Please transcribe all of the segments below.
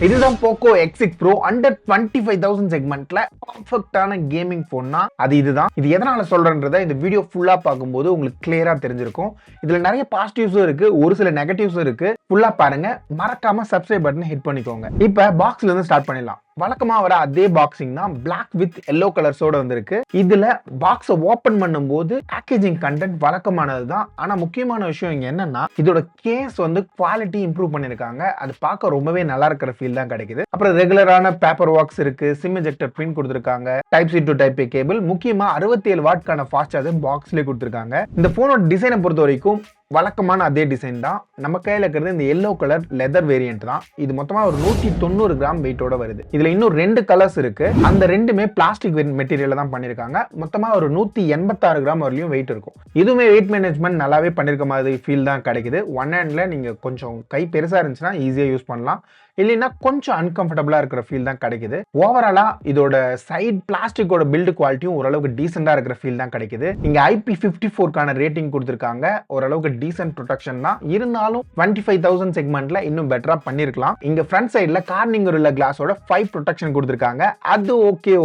இதுதான் Poco X6 Pro under 25,000 செக்மெண்ட்ல பர்ஃபெக்ட்டான gaming போன்னா அது இதுதான். இது எதனால சொல்றேன்றதை இந்த வீடியோ ஃபுல்லா பார்க்கும்போது உங்களுக்கு கிளியரா தெரிஞ்சிருக்கும். இதுல நிறைய பாசிட்டிவ்ஸும் இருக்கு, ஒரு சில நெகட்டிவ்ஸும் இருக்கு. ஃபுல்லா பாருங்க, மறக்காம சப்ஸ்கிரைப் பட்டனை ஹிட் பண்ணிக்கோங்க. இப்ப பாக்ஸ்ல இருந்து ஸ்டார்ட் பண்ணிடலாம். வழக்கமா வர அதே பாக்ஸிங் தான் பிளாக் வித் எல்லோ கலர்ஸோட வந்திருக்கு. இதுல பாக்ஸை ஓபன் பண்ணும்போது பேக்கேஜிங் கண்டென்ட் வழக்கமானது தான். ஆனா முக்கியமான விஷயம் இங்க என்னன்னா, இதோட கேஸ் வந்து குவாலிட்டி இம்ப்ரூவ் பண்ணிருக்காங்க. அது பார்க்க ரொம்பவே நல்லா இருக்கிற ஃபீல் தான் கிடைக்குது. அப்புறம் ரெகுலரான பேப்பர் வாக்ஸ் இருக்கு, சிம் எஜெக்டர் பின் கொடுத்திருக்காங்க, type C to type A cable, முக்கியமா 67 வாட்க்கான ஃபாஸ்ட் சார்ஜர் பாக்ஸ்லயே கொடுத்திருக்காங்க. இந்த போனோட டிசைனை பொறுத்த வரைக்கும் வழக்கமான அதே டிசைன் தான். நம்ம கையில இருக்கிறது இந்த எல்லோ கலர் லெதர் வேரியன்ட் தான். இது மொத்தமா ஒரு 190 கிராம் வெயிட்டோட வருது. இதுல இன்னும் 2 கலர்ஸ் இருக்கு. அந்த ரெண்டுமே பிளாஸ்டிக் மெட்டீரியல் தான் பண்ணிருக்காங்க. மொத்தமா ஒரு 186 கிராம் வரலையும் வெயிட் இருக்கும். இதுவுமே வெயிட் மேனேஜ்மெண்ட் நல்லாவே பண்ணிருக்க மாதிரி ஃபீல் தான் கிடைக்குது. ஒன் ஹேண்ட்ல நீங்க கொஞ்சம் கை பெருசா இருந்துச்சுன்னா ஈஸியா யூஸ் பண்ணலாம், இல்லைன்னா கொஞ்சம் அன்கம்ஃபர்டபுளா இருக்கிற ஃபீல் தான் கிடைக்குது. ஓவராலா இதோட சைட் பிளாஸ்டிக்கோட பில்டு குவாலிட்டியும் ஓரளவுக்கு டீசெண்டா இருக்கிற ஃபீல் தான் கிடைக்குது. இங்க IP54க்கான ரேட்டிங் கொடுத்திருக்காங்க. ஓரளவுக்கு டீசென்ட் ப்ரொடெக்ஷன் தான். இருந்தாலும் 25,000 செக்மெண்ட்ல இன்னும் பெட்டரா பண்ணிருக்கலாம். இங்க ஃப்ரண்ட் சைடுல கார்னிங் உள்ள கிளாஸோட 5 ப்ரொடெக்ஷன் கொடுத்திருக்காங்க. அது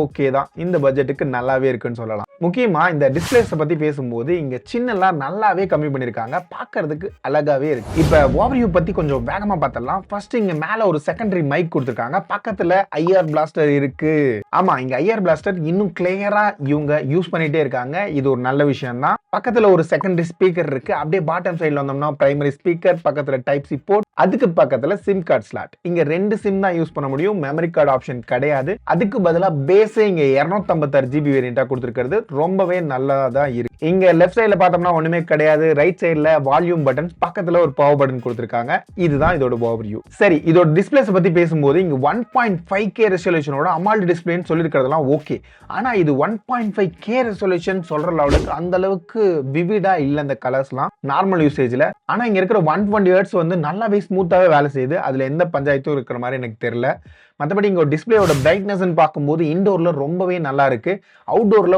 ஓகே தான், இந்த பட்ஜெட்டுக்கு நல்லாவே இருக்குன்னு சொல்லலாம். முக்கியமா இந்த டிஸ்பிளேஸ் பத்தி பேசும்போது இங்க சின்னலாம் நல்லாவே கம்மி பண்ணிருக்காங்க, பார்க்கிறதுக்கு அழகாவே இருக்கு. இப்ப ஓவர்வியூ பத்தி கொஞ்சம் வேகமா பார்த்தலாம். ஃபர்ஸ்ட் இங்க மேல ஒரு செகண்டரி மைக் கொடுத்திருக்காங்க, பக்கத்துல ஐஆர் பிளாஸ்டர் இருக்கு. ஆமா, இங்க ஐஆர் பிளாஸ்டர் இன்னும் கிளியரா இவங்க யூஸ் பண்ணிட்டே இருக்காங்க. இது ஒரு நல்ல விஷயம் தான். பக்கத்துல ஒரு செகண்டரி ஸ்பீக்கர் இருக்கு. அப்படியே பாட்டம் சைடுல வந்தோம்னா பிரைமரி ஸ்பீக்கர், பக்கத்துல டைப் சி போர்ட், அதுக்கு பக்கத்துல சிம் கார்டு ஸ்லாட். இங்க 2 சிம் தான் யூஸ் பண்ண முடியும், மெமரி கார்டு ஆப்ஷன் கிடையாது. அதுக்கு பதிலா பேஸே இங்க 256 GB வேரியண்டா கொடுத்திருக்கிறது ரொம்பவே நல்லதா தான் இருக்கு. இங்க லெஃப்ட் சைடுல பார்த்தோம்னா ஒண்ணுமே கிடையாது. ரைட் சைடுல வால்யூம் பட்டன், பக்கத்துல ஒரு பவர் பட்டன் கொடுத்திருக்காங்க. இதுதான் இதோட ஓவர்வியூ. சரி, இதோட டிஸ்பிளேஸ் பத்தி பேசும்போது இங்க 1.5K ரெசல்யூஷனோட அமால்ட் டிஸ்பிளேன்னு சொல்லிருக்கிறதெல்லாம் ஓகே. ஆனா இது 1.5K ரெசல்யூஷன் சொல்ற லெவலுக்கு அந்த அளவுக்கு விவிடா இல்ல இந்த கலர்ஸ்லாம் நார்மல் யூசேஜ்ல. ஆனா இங்க இருக்கிற 120 ஹெர்ட்ஸ் வந்து நல்லாவே ஸ்மூத்தாவே வேலை செய்யுது. அதுல எந்த பஞ்சாயத்தும் இருக்கிற மாதிரி எனக்கு தெரியல. மற்றபடி இங்க டிஸ்பிளேயோட பிரைட்னஸ் பார்க்கும்போது இன்டோர்ல ரொம்பவே நல்லா இருக்கு. அவுட்டோர்ல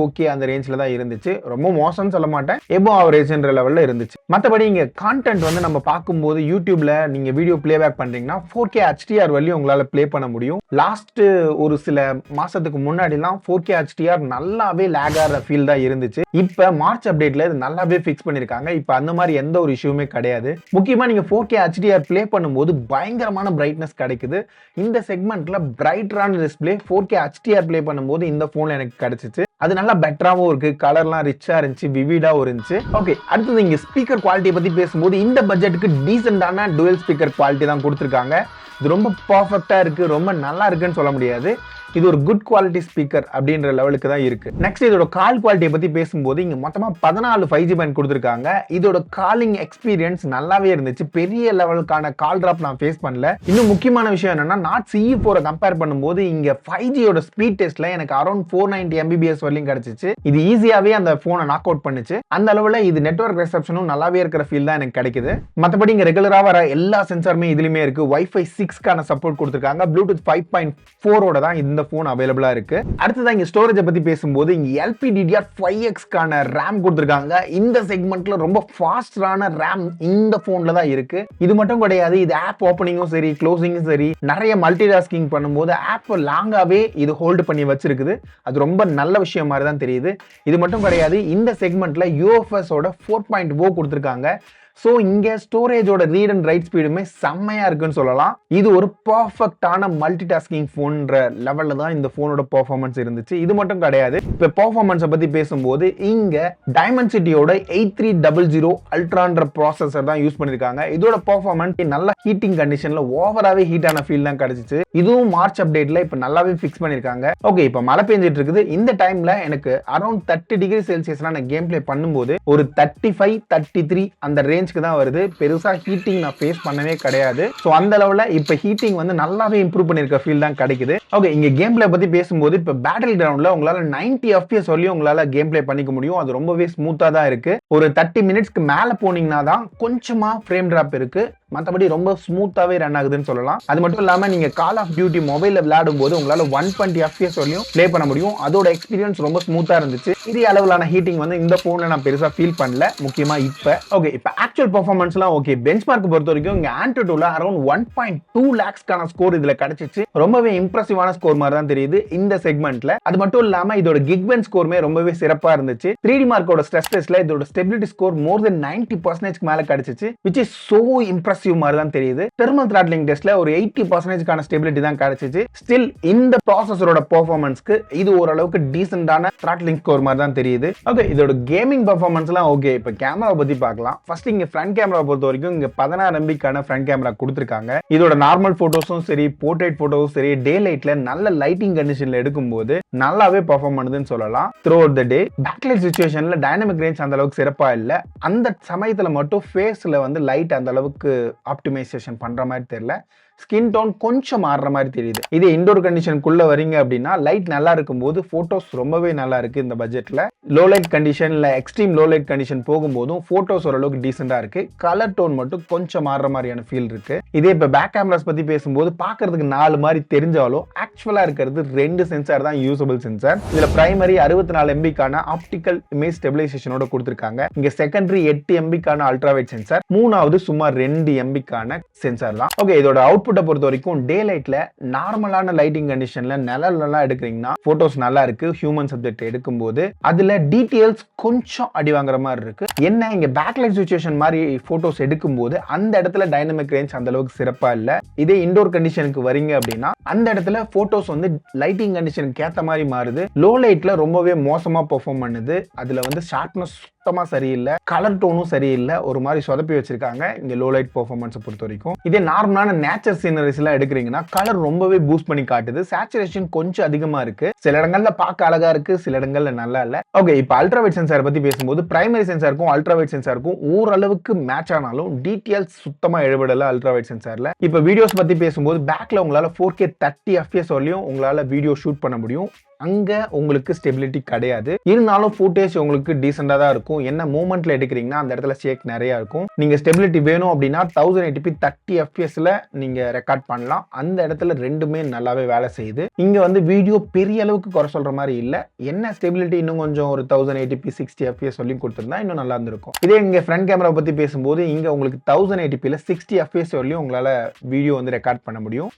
ஓகே அந்த ரேஞ்சில தான் இருந்துச்சு. ரொம்ப மோசம்னு சொல்ல மாட்டேன், எபோ ஆவரேஜ்ன்ற லெவல்ல இருந்துச்சு. மற்றபடி இங்க கான்டென்ட் வந்து நம்ம பார்க்கும்போது யூடியூப்ல நீங்க வீடியோ பிளேபேக் பண்றீங்கன்னா 4K HDR வரையும் உங்களால பிளே பண்ண முடியும். லாஸ்ட் ஒரு சில மாசத்துக்கு முன்னாடிலாம் 4K HDR நல்லாவே லேக் ஆகிற ஃபீல் தான் இருந்துச்சு. இப்ப மார்ச் அப்டேட்ல இது நல்லாவே ஃபிக்ஸ் பண்ணிருக்காங்க. இப்ப அந்த மாதிரி எந்த ஒரு இஷ்யூமே கிடையாது. முக்கியமா நீங்க 4K HDR பிளே பண்ணும்போது பயங்கரமான பிரைட்னஸ் கிடைக்குது. இந்த செக்மெண்ட்ல பிரைட்டரான டிஸ்பிளே 4K HDR பிளே பண்ணும்போது இந்த போன்ல எனக்கு கிடைச்சிச்சு. அது நல்லா பெட்டராவும் இருக்கு, கலர்லாம் ரிச்சா இருந்துச்சு, விவிடாவும் இருந்துச்சு. ஓகே, அடுத்தது இங்க ஸ்பீக்கர் குவாலிட்டி பத்தி பேசும்போது இந்த பட்ஜெட்டுக்கு டீசென்டான டுவெல் ஸ்பீக்கர் குவாலிட்டி தான் கொடுத்திருக்காங்க. இது ரொம்ப பர்ஃபெக்ட்டா இருக்கு, ரொம்ப நல்லா இருக்குன்னு சொல்ல முடியாது. இது ஒரு குட் குவாலிட்டி ஸ்பீக்கர் அப்படின்ற லெவலுக்கு தான் இருக்கு. நெக்ஸ்ட் இதோட கால் குவாலிட்டியை பத்தி பேசும்போது இங்க மொத்தமா 14 5G பேண்ட் கொடுத்திருக்காங்க. இதோட காலிங் எக்ஸ்பீரியன்ஸ் நல்லாவே இருந்துச்சு. பெரிய லெவலுக்கான கால் டிராப் நான் ஃபேஸ் பண்ணல. இன்னும் முக்கியமான விஷயம் என்னன்னா, நாட் CE4 கம்பேர் பண்ணும்போது இங்க 5Gயோட ஸ்பீட் டெஸ்ட்ல எனக்கு அரௌண்ட் 490 Mbps வரையும் கிடைச்சிச்சு. இது ஈஸியாவே அந்த போனை நாக் அவுட் பண்ணுச்சு. அந்த அளவுல இது நெட்வொர்க் ரிசப்ஷனும் நல்லாவே இருக்கிற ஃபீல் தான் எனக்கு கிடைக்குது. மற்றபடி இங்க ரெகுலரா வர எல்லா சென்சாருமே இதுலயுமே இருக்கு. Wi-Fi 6க்கான சப்போர்ட் கொடுத்திருக்காங்க. Bluetooth 5.4 ஓட தான் இந்த போன் அவைலபிளா இருக்கு. அடுத்ததான் இங்க ஸ்டோரேஜ் பத்தி பேசும்போது இங்க LPDDR5Xக்கான RAM கொடுத்திருக்காங்க. இந்த செக்மெண்ட்ல ரொம்ப ஃபாஸ்டான RAM இந்த போன்ல தான் இருக்கு. இது மட்டும் கிடையாது, இது ஆப் ஓபனிங்கும் சரி, க்ளோசிங்கும் சரி, நிறைய மல்டி டாஸ்கிங் பண்ணும்போது ஆப் லாங்காவே இது ஹோல்ட் பண்ணி வச்சிருக்குது. அது ரொம்ப நல்ல விஷயம் மாதிரி தான் தெரியுது. இது மட்டும் கிடையாது, இந்த செக்மெண்ட்ல UFS ஓட 4.0 கொடுத்திருக்காங்க. சோ இங்க ஸ்டோரேஜோட ரீட் அண்ட் ரைட் ஸ்பீடுமே செம்மையா இருக்குன்னு சொல்லலாம். இது ஒரு பர்ஃபெக்ட்டான மல்டி டாஸ்கிங் போன்ற லெவல்ல தான் இந்த போனோட பெர்ஃபார்மன்ஸ் இருந்துச்சு. இது மட்டும் கிடையாது, இப்ப பெர்ஃபார்மன்ஸ் பத்தி பேசும்போது இங்க டைமென்சிட்டியோட 8300 அல்ட்ரான்ற ப்ராசஸர் தான் யூஸ் பண்ணிருக்காங்க. இதோட பெர்ஃபார்மன்ஸ் நல்ல ஹீட்டிங் கண்டிஷன்ல ஓவராவே ஹீட்டான ஃபீல் தான் கிடைச்சிச்சு. இதுவும் மார்ச் அப்டேட்ல இப்ப நல்லாவே ஃபிக்ஸ் பண்ணிருக்காங்க. ஓகே, இப்ப மழை பெஞ்சிட்டு இருக்குது. இந்த டைம்ல எனக்கு அரௌண்ட் 30 டிகிரி செல்சியஸ்ல நான் கேம் பிளே பண்ணும்போது ஒரு 35 33 அந்த ரேஞ்ச் தான் வருது. பெருசா ஹீட்டிங் நான் ஃபேஸ் பண்ணவே கிடையாது. சோ அந்த லெவல்ல இப்ப ஹீட்டிங் வந்து நல்லாவே இம்ப்ரூவ் பண்ணிருக்க ஃபீல் தான் கிடைக்குது. ஓகே, இங்க கேம் பிளே பத்தி பேசும்போது இப்ப பேட்டில் கிரவுண்ட்ல உங்களால 90 FPS வரையும் உங்களால கேம் பிளே பண்ணிக்க முடியும். அது ரொம்பவே ஸ்மூத்தா தான் இருக்கு. ஒரு 30 மினிட்ஸ்க்கு மேல போனீங்கன்னா தான் கொஞ்சமா ஃப்ரேம் டிராப் இருக்கு. மற்றபடி ரொம்ப ஸ்மூத்தாவே ரன் ஆகுதுன்னு சொல்லலாம். அது மட்டும் இல்லாம நீங்க கால் ஆஃப் டியூட்டி மொபைல்ல விளையாடும் போது உங்களால 120 FPS வரையும் ப்ளே பண்ண முடியும். அதோட எக்ஸ்பீரியன்ஸ் ரொம்ப ஸ்மூத்தா இருந்துச்சு. பெரிய அளவிலான ஹீட்டிங் வந்து இந்த போன்ல நான் பெருசா ஃபீல் பண்ணல, முக்கியமா இப்ப. ஓகே, இப்ப ஆக்சுவல் பெர்ஃபார்மன்ஸ்லாம் ஓகே. பெஞ்ச்மார்க் பொறுத்த வரைக்கும் இங்க ஆண்ட்ராய்டுல அரௌண்ட் 1.2 lakhsக்கான ஸ்கோர் இதுல கிடைச்சிச்சு. ரொம்பவே இம்ப்ரெசிவான ஸ்கோர் மாதிரி தான் தெரியுது இந்த செக்மெண்ட்ல. அது மட்டும் இல்லாம இதோட கிக்பெஞ்ச் ஸ்கோருமே ரொம்பவே சிறப்பா இருந்துச்சு. 3D மார்க்கோட ஸ்ட்ரெஸ் டெஸ்ட்ல இதோட ஸ்டெபிலிட்டி ஸ்கோர் மோர் தென் 90% மேல கிடைச்சிச்சு, which is so impressive மாதிரி தான் தெரியுது. தெர்மல் த்ராட்லிங் டெஸ்ட்ல ஒரு 80%க்கான ஸ்டெபிலிட்டி தான் கிடைச்சிச்சு. ஸ்டில் இந்த ப்ராசஸரோட பெர்ஃபார்மன்ஸ்க்கு இது ஓரளவுக்கு டீசென்ட்டான த்ராட்லிங் ஸ்கோர் மாதிரி தான் தெரியுது. ஓகே, இதோட கேமிங் பெர்ஃபார்மன்ஸ்லாம் ஓகே. இப்போ கேமரா பத்தி பார்க்கலாம். ஃபர்ஸ்ட் இங்க ஃப்ரண்ட் கேமரா பொறுத்த வரைக்கும் இங்க 16 MBக்கான ஃப்ரண்ட் கேமரா கொடுத்திருக்காங்க. இதோட நார்மல் போட்டோஸும் சரி, போர்ட்ரேட் போட்டோஸும் சரி, டே லைட்ல நல்ல லைட்டிங் கண்டிஷன்ல எடுக்கும்போது நல்லாவே பெர்ஃபார்ம் பண்ணுதுன்னு சொல்லலாம். Throughout the day backlight சிச்சுவேஷன்ல டைனமிக் ரேஞ்ச் அந்த அளவுக்கு சிறப்பா இல்ல. அந்த சமயத்துல மட்டும் ஃபேஸ்ல வந்து லைட் அந்த அளவுக்கு ஆப்டிமைசேஷன் பண்ற மாதிரி தெரியல. ஸ்கின் டோன் கொஞ்சம் மாறுற மாதிரி தெரியுது. இதே இன்டோர் கண்டிஷனுக்குள்ள வரீங்க அப்படின்னா லைட் நல்லா இருக்கும்போது போட்டோஸ் ரொம்பவே நல்லா இருக்கு. இந்த பட்ஜெட்ல லோ லைட் கண்டிஷன் இல்ல எக்ஸ்ட்ரீம் லோ லைட் கண்டிஷன் போகும்போதும் போட்டோஸ் ஓரளவுக்கு டீசெண்டா இருக்கு. கலர் டோன் மட்டும் கொஞ்சம் மாறுற மாதிரியான ஃபீல் இருக்கு. இதே இப்ப பேக் கேமராஸ் பத்தி பேசும்போது பாக்குறதுக்கு 4 மாதிரி தெரிஞ்சாலும் ஆக்சுவலா இருக்கிறது 2 சென்சார் தான் யூசபிள் சென்சார். இதுல பிரைமரி 64 MBக்கான ஆப்டிகல் இமேஜ் ஸ்டெபிலைசேஷனோட கொடுத்திருக்காங்க. இங்க செகண்டரி 8 MBக்கான அல்ட்ரா வைட் சென்சார், மூணாவது சுமார் 2 MBக்கான சென்சார் தான். ஓகே, இதோட அவுட்புட் பொறுத்த வரைக்கும் டே லைட்ல நார்மலான லைட்டிங் கண்டிஷன்ல நிழல்லாம் எடுக்கிறீங்கன்னா போட்டோஸ் நல்லா இருக்கு. ஹியூமன் சப்ஜெக்ட் எடுக்கும்போது அதுல டீடைல்ஸ் கொஞ்சம் அடி வாங்குற மாதிரி இருக்கு. என்ன இங்க பேக்லைட் சிச்சுவேஷன் மாதிரி போட்டோஸ் எடுக்கும்போது அந்த இடத்துல டைனமிக் ரேஞ்ச் அந்த அளவுக்கு சிறப்பா இல்ல. இதே இன்டோர் கண்டிஷனுக்கு வரீங்க அப்படின்னா அந்த இடத்துல போட்டோஸ் வந்து லைட்டிங் கண்டிஷனுக்கு ஏத்த மாதிரி மாறுது. லோ லைட்ல ரொம்பவே மோசமா பெர்ஃபார்ம் பண்ணுது. அதுல வந்து ஷார்ப்னஸ் சுத்தமா சரியில்லை, கலர் டோனும் சரியில்லை, ஒரு மாதிரி சொதப்பி வச்சிருக்காங்க இங்க லோ லைட் பெர்ஃபார்மன்ஸ் பொறுத்த வரைக்கும். இதே நார்மலான நேச்சர் சீனரிஸ் எல்லாம் எடுக்கிறீங்கன்னா கலர் ரொம்பவே பூஸ்ட் பண்ணி காட்டுது. சேச்சுரேஷன் கொஞ்சம் அதிகமா இருக்கு. சில இடங்கள்ல பார்க்க அழகா இருக்கு, சில இடங்கள்ல நல்லா இல்ல. ஓகே, இப்ப அல்ட்ரா வைட் சென்சார் பத்தி பேசும்போது பிரைமரி சென்சாருக்கும் அல்ட்ரா வைட் சென்சாருக்கும் ஓரளவுக்கு மேட்ச் ஆனாலும் டீடைல்ஸ் சுத்தமா எழுபடல அல்ட்ரா வைட் சென்சார்ல. இப்ப வீடியோஸ் பத்தி பேசும்போது பேக்ல உங்களால 4K 30 FPS வரலையும் உங்களால வீடியோ ஷூட் பண்ண முடியும். அங்க உங்களுக்கு ஸ்டெபிலிட்டி கிடையாது. இருந்தாலும் ஃபுட்டேஜ் உங்களுக்கு டீசெண்டா தான் இருக்கும். என்ன மூமெண்ட்ல எடுக்கிறீங்கன்னா அந்த இடத்துல ஷேக் நிறைய இருக்கும். நீங்க ஸ்டெபிலிட்டி வேணும் அப்படின்னா 1080p 30 FPSல நீங்க ரெக்கார்ட் பண்ணலாம். அந்த இடத்துல ரெண்டுமே நல்லாவே வேலை செய்யுது. இங்க வந்து வீடியோ பெரிய அளவுக்கு குறை சொல்ற மாதிரி இல்ல. என்ன ஸ்டெபிலிட்டி இன்னும் கொஞ்சம் ஒரு 1080p 60 FPS சொல்லியும் கொடுத்திருந்தா இன்னும் நல்லா இருந்திருக்கும். இதே இங்க ஃப்ரண்ட் கேமரா பத்தி பேசும்போது இங்க உங்களுக்கு 1080pல 60 FPS வரலையும் உங்களால வீடியோ வந்து ரெக்கார்ட் பண்ண முடியும்.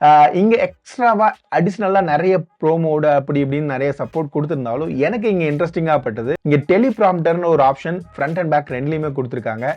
இங்க எக்ஸ்ட்ராவா அடிஷனலா நிறைய ப்ரோ மோட் அப்படி இப்படின்னு நிறைய சப்போர்ட் கொடுத்திருந்தாலும் எனக்கு இங்க இன்ட்ரெஸ்டிங்கா பட்டது இங்க டெலிபிராம்ப்டர்னு ஒரு ஆப்ஷன் ஃப்ரண்ட் அண்ட் பேக் ரெண்டுலயுமே கொடுத்திருக்காங்க.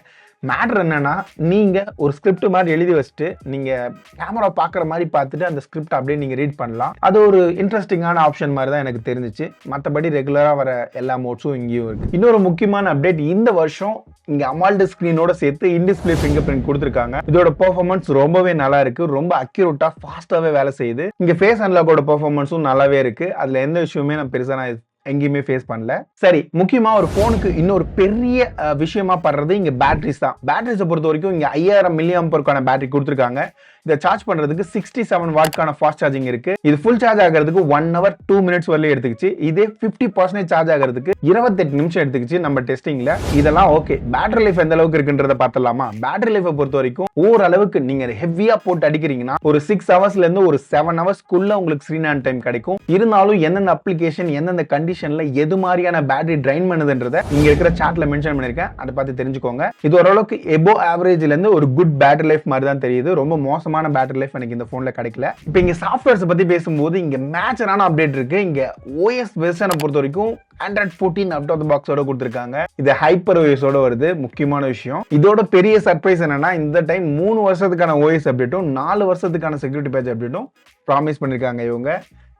மேட்டர் என்னன்னா நீங்க ஒரு ஸ்கிரிப்ட் மாதிரி எழுதி வச்சுட்டு நீங்க கேமரா பாக்குற மாதிரி பார்த்துட்டு அந்த ஸ்கிரிப்ட் அப்படியே நீங்க ரீட் பண்ணலாம். அது ஒரு இன்ட்ரெஸ்டிங்கான ஆப்ஷன் மாதிரி தான் எனக்கு தெரிஞ்சிச்சு. மற்றபடி ரெகுலரா வர எல்லா மோட்ஸும் இங்கேயும் இருக்கு. இன்னொரு முக்கியமான அப்டேட், இந்த வருஷம் இங்க அமால்டு ஸ்கிரீனோட சேர்த்து இன்டிஸ்பிளே ஃபிங்கர் பிரிண்ட் கொடுத்திருக்காங்க. இதோட பெர்ஃபார்மன்ஸ் ரொம்பவே நல்லா இருக்கு. ரொம்ப அக்யூரேட்டா ஃபாஸ்டாவே வேலை செய்யுது. இங்க ஃபேஸ் அன்லாக்கோட பெர்ஃபார்மன்ஸும் நல்லாவே இருக்கு. அதுல எந்த விஷயமே நான் பெருசா எங்கேயுமே ஃபேஸ் பண்ணல. சரி, முக்கியமா ஒரு போனுக்கு இன்னொரு பெரிய விஷயமா படுறது இங்க பேட்டரிஸ் தான். பேட்டரிஸை பொறுத்த வரைக்கும் இங்க 5000 mAh பேட்டரி கொடுத்திருக்காங்க. இதை சார்ஜ் பண்றதுக்கு 67 வாட்க்கான ஃபாஸ்ட் சார்ஜிங் இருக்கு. இது ஃபுல் சார்ஜ் ஆகிறதுக்கு 1 hour 2 minutes வரல எடுத்துக்கிச்சு. இதே 50% சார்ஜ் ஆகிறதுக்கு 28 நிமிஷம் எடுத்துக்கிச்சு நம்ம டெஸ்டிங்ல. இதெல்லாம் ஓகே. பேட்டரி லைஃப் எந்த அளவுக்கு இருக்குன்றத பார்த்தலாமா? பேட்டரி லைஃபை பொறுத்த வரைக்கும் ஓரளவுக்கு நீங்க ஹெவியா போட்டு அடிக்கிறீங்கன்னா ஒரு 6 ஹவர்ஸ்ல இருந்து ஒரு 7 ஹவர்ஸ்க்குள்ள உங்களுக்கு ஸ்கிரீன் ஆன் டைம் கிடைக்கும். இருந்தாலும் எந்தெந்த அப்ளிகேஷன் எந்தெந்த கண்டிஷன்ல எது மாதிரியான பேட்டரி ட்ரைன் பண்ணுதுன்றத இங்க இருக்கிற சார்ட்ல மென்ஷன் பண்ணிருக்கேன். அதை பார்த்து தெரிஞ்சுக்கோங்க. இது ஓரளவுக்கு எபோ ஆவரேஜ்ல இருந்து ஒரு குட் பேட்டரி லைஃப் மாதிரி தான் தெரியுது. ரொம்ப மோசமான பேட்டரி லைஃப் எனக்கு இந்த போன்ல கிடைக்கல. இப்போ இங்க சாஃப்ட்வேர்ஸ் பத்தி பேசும்போது இங்க மேஜரான அப்டேட் இருக்கு. இங்க OS வெர்ஷனை பொறுத்த வரைக்கும் Android 14 அவுட் ஆஃப் தி பாக்ஸோட கொடுத்திருக்காங்க. இது ஹைப்பர் OSோட வருது. முக்கியமான விஷயம், இதோட பெரிய சர்ப்ரைஸ் என்னன்னா இந்த டைம் 3 வருஷத்துக்கான OS அப்டேட்டும் 4 வருஷத்துக்கான செக்யூரிட்டி பேட்ச் அப்டேட்டும் ப்ராமிஸ் பண்ணிருக்காங்க இவங்க.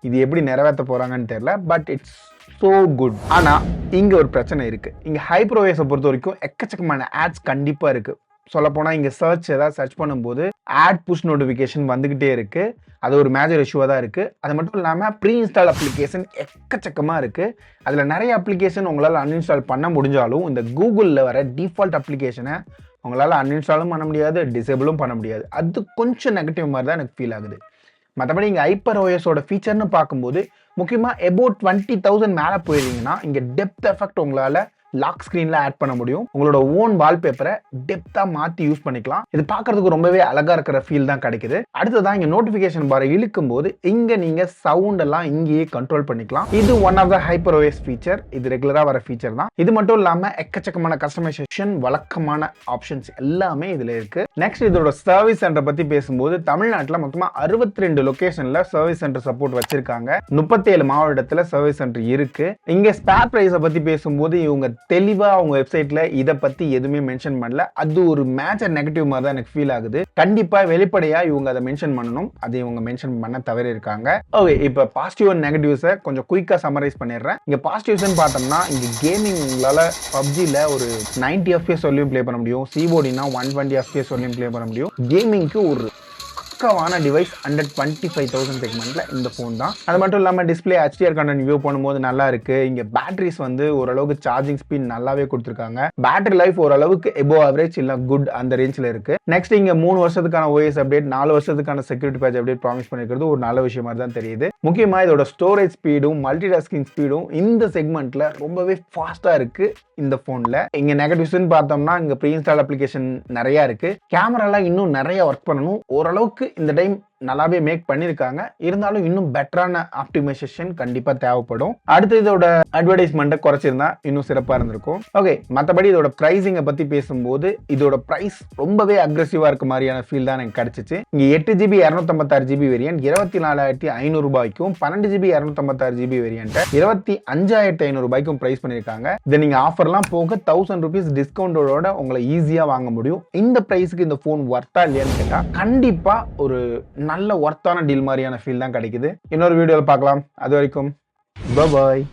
இது எப்படி நிறைவேற்ற போறாங்கன்னு தெரியல. But it's so good. ஆனா இங்க ஒரு பிரச்சனை இருக்கு. இங்க ஹைப்பர் OSஐ பொறுத்த வரைக்கும் எக்கச்சக்கமான ஆட்ஸ் கண்டிப்பா இருக்கு. சொல்ல போனா இங்க ஏதாவது சர்ச் பண்ணும்போது ஆட் புஷ் நோட்டிபிகேஷன் வந்துகிட்டே இருக்கு. அது ஒரு மேஜர் இஷ்யூவா தான் இருக்கு. அது மட்டும் இல்லாம ப்ரீ இன்ஸ்டால் அப்ளிகேஷன் எக்கச்சக்கமா இருக்கு. அதுல நிறைய அப்ளிகேஷன் உங்களால அன்இன்ஸ்டால் பண்ண முடிஞ்சாலும் இந்த கூகுள்ல வர டிஃபால்ட் அப்ளிகேஷனை உங்களால அன்இன்ஸ்டாலும் பண்ண முடியாது, டிசேபிளும் பண்ண முடியாது. அது கொஞ்சம் நெகட்டிவ் மாதிரி தான் எனக்கு ஃபீல் ஆகுது. மற்றபடி இங்க ஹைப்பர் OSோட ஃபீச்சர்னு பார்க்கும்போது முக்கியமா about 20,000 மேல போயிருந்தீங்கன்னா இங்க டெப்த் எஃபெக்ட் உங்களால லாக் ஸ்கிரீன்ல ஆட் பண்ண முடியும். உங்களோட ஓன் வால்பேப்பரை டெப்தா மாத்தி யூஸ் பண்ணிக்கலாம். இது பார்க்கிறதுக்கு ரொம்பவே அழகா இருக்கிற ஃபீல் தான் கிடைக்குது. அடுத்ததான் இங்க நோட்டிபிகேஷன் பாரை இழுக்கும் போது இங்க நீங்க சவுண்ட் எல்லாம் இங்கேயே கண்ட்ரோல் பண்ணிக்கலாம். இது one of the hyper OS feature. இது ரெகுலரா வர ஃபீச்சர் தான். இது மட்டும் இல்லாம எக்கச்சக்கமான கஸ்டமைசேஷன், வழக்கமான ஆப்ஷன்ஸ் எல்லாமே இதுல இருக்கு. நெக்ஸ்ட் இதோட சர்வீஸ் சென்டர் பத்தி பேசும்போது தமிழ்நாட்டுல மொத்தமா 62 லொகேஷன்ல சர்வீஸ் சென்டர் சப்போர்ட் வச்சிருக்காங்க. 37 மாவட்டத்துல சர்வீஸ் சென்டர் இருக்கு. இங்க ஸ்பேர் பிரைஸை பத்தி பேசும்போது இவங்க தெளிவா அவங்க வெப்சைட்ல இதை பத்தி எதுவுமே மென்ஷன் பண்ணல. அது ஒரு மேஜர் நெகட்டிவ் மாதிரி தான் எனக்கு ஃபீல் ஆகுது. கண்டிப்பா வெளிப்படையா இவங்க அதை மென்ஷன் பண்ணணும். அதை இவங்க மென்ஷன் பண்ண தவறி இருக்காங்க. ஓகே, இப்ப பாசிட்டிவ் அண்ட் நெகட்டிவ்ஸை கொஞ்சம் குயிக்கா சமரைஸ் பண்ணிடுறேன். இங்க பாசிட்டிவ்ஸ் பார்த்தோம்னா இங்க கேமிங் உங்களால பப்ஜில ஒரு 90 FPS வரையும் ப்ளே பண்ண முடியும். சிஓடினா 120 FPS வரையும் ப்ளே பண்ண முடியும். கேமிங்க்கு ஒரு பக்காவான டிவைஸ் 125,000 செக்மெண்ட்ல இந்த போன் தான். அது மட்டும் இல்லாம டிஸ்பிளே HDR கண்டென்ட் வியூ பண்ணும்போது நல்லா இருக்கு. இங்க பேட்டரிஸ் வந்து ஓரளவுக்கு சார்ஜிங் ஸ்பீட் நல்லாவே கொடுத்திருக்காங்க. பேட்டரி லைஃப் ஓரளவுக்கு எபோ ஆவரேஜ் இல்ல குட் அந்த ரேஞ்ச்ல இருக்கு. நெக்ஸ்ட் இங்க 3 வருஷத்துக்கான OS அப்டேட், 4 வருஷத்துக்கான செக்யூரிட்டி பேட்ச் அப்டேட் ப்ராமிஸ் பண்ணிருக்கிறது ஒரு நல்ல விஷயமா தான் தெரியுது. முக்கியமா இதோட ஸ்டோரேஜ் ஸ்பீடும் மல்டி டாஸ்கிங் ஸ்பீடும் இந்த செக்மெண்ட்ல ரொம்பவே ஃபாஸ்டா இருக்கு இந்த போன்ல. இங்க நெகட்டிவ்ஸ் பார்த்தோம்னா இங்க ப்ரீ இன்ஸ்டால் அப்ளிகேஷன் நிறைய இருக்கு. கேமரால இன்னும் நிறைய ஒர்க் பண்ணணும். ஓரளவுக்கு இந்த டைம் நல்லாவே மேக் பண்ணிருக்காங்க. இருந்தாலும் இன்னும் பெட்டரான ஆப்டிமைசேஷன் கண்டிப்பா தேவைப்படும். அடுத்து இதோட அட்வர்டைஸ்மெண்ட்டை குறைச்சிருந்தா இன்னும் சிறப்பா இருந்திருக்கும். ஓகே, மற்றபடி இதோட பிரைசிங்கை பத்தி பேசும்போது இதோட பிரைஸ் ரொம்பவே அக்ரெசிவா இருக்க மாதிரியான ஃபீல் தான் எனக்கு கிடைச்சிச்சு. இங்க 8GB 256GB வேரியன்ட் 24,500 ரூபாய்க்கும், 12GB 256GB வேரியன்ட் 25,500 ரூபாய்க்கும் பிரைஸ் பண்ணிருக்காங்க. இதை நீங்க ஆஃபர்லாம் போக 1000 ரூபீஸ் டிஸ்கவுண்டோட உங்களை ஈஸியா வாங்க முடியும். இந்த பிரைஸ்க்கு இந்த போன் வர்த்தா இல்லையான்னு கேட்டா கண்டிப்பா ஒரு நல்ல ஒர்த்தான டீல் மாதிரியான ஃபீல் தான் கிடைக்குது. இன்னொரு வீடியோவில் பார்க்கலாம். அது வரைக்கும் பை பாய்.